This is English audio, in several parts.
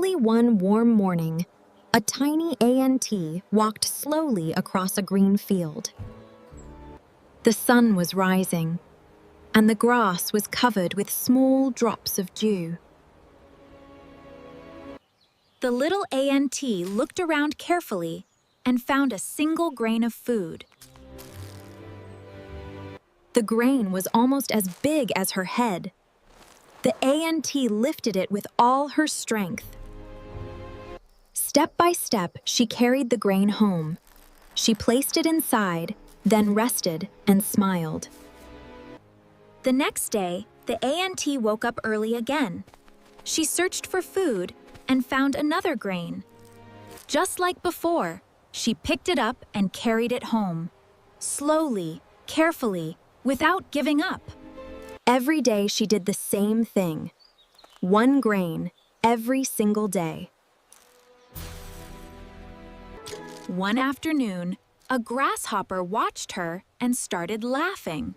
Early one warm morning, a tiny ant walked slowly across a green field. The sun was rising, and the grass was covered with small drops of dew. The little ant looked around carefully and found a single grain of food. The grain was almost as big as her head. The ant lifted it with all her strength. Step by step, she carried the grain home. She placed it inside, then rested and smiled. The next day, the ant woke up early again. She searched for food and found another grain. Just like before, she picked it up and carried it home. Slowly, carefully, without giving up. Every day she did the same thing. One grain every single day. One afternoon, a grasshopper watched her and started laughing.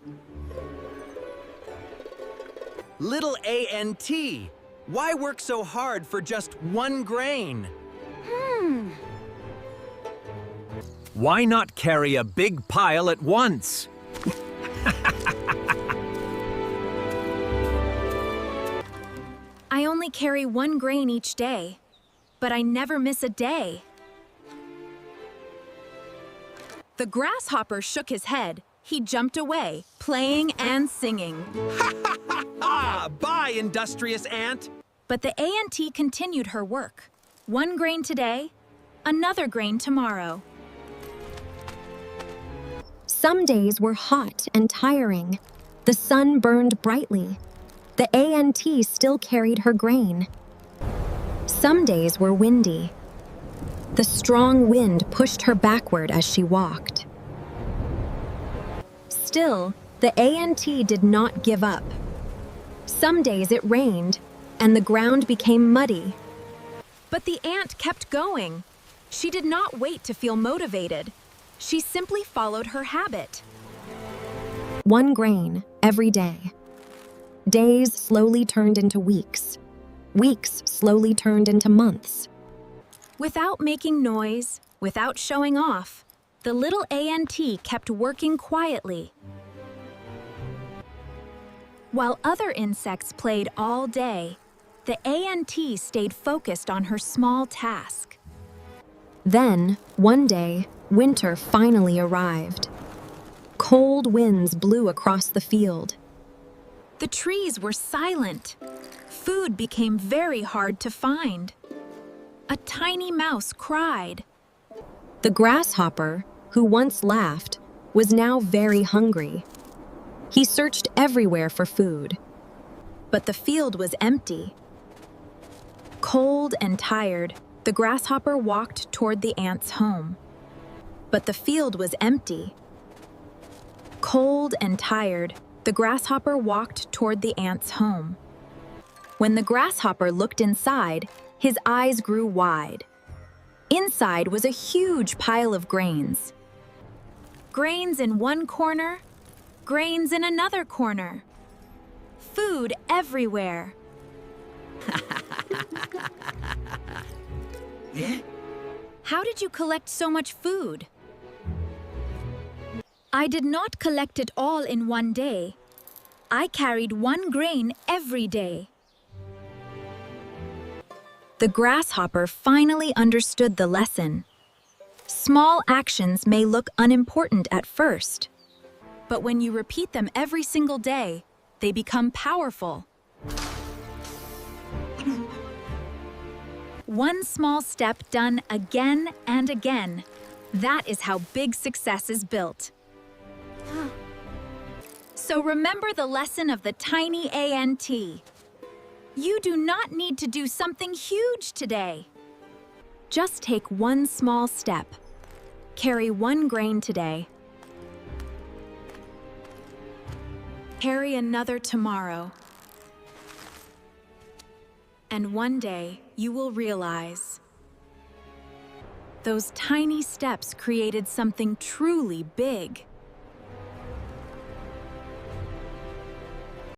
Little ant, why work so hard for just one grain? Why not carry a big pile at once? I only carry one grain each day, but I never miss a day. The grasshopper shook his head. He jumped away, playing and singing. Bye, industrious ant! But the ant continued her work. One grain today, another grain tomorrow. Some days were hot and tiring. The sun burned brightly. The ant still carried her grain. Some days were windy. The strong wind pushed her backward as she walked. Still, the ant did not give up. Some days it rained, and the ground became muddy. But the ant kept going. She did not wait to feel motivated. She simply followed her habit. One grain every day. Days slowly turned into weeks. Weeks slowly turned into months. Without making noise, without showing off, the little ant kept working quietly. While other insects played all day, the ant stayed focused on her small task. Then, one day, winter finally arrived. Cold winds blew across the field. The trees were silent. Food became very hard to find. A tiny mouse cried. The grasshopper, who once laughed, was now very hungry. He searched everywhere for food, but the field was empty. Cold and tired, the grasshopper walked toward the ant's home. But the field was empty. Cold and tired, the grasshopper walked toward the ant's home. When the grasshopper looked inside, his eyes grew wide. Inside was a huge pile of grains. Grains in one corner, grains in another corner. Food everywhere. How did you collect so much food? I did not collect it all in one day. I carried one grain every day. The grasshopper finally understood the lesson. Small actions may look unimportant at first, but when you repeat them every single day, they become powerful. One small step done again and again. That is how big success is built. So remember the lesson of the tiny ant. You do not need to do something huge today. Just take one small step. Carry one grain today. Carry another tomorrow. And one day, you will realize those tiny steps created something truly big.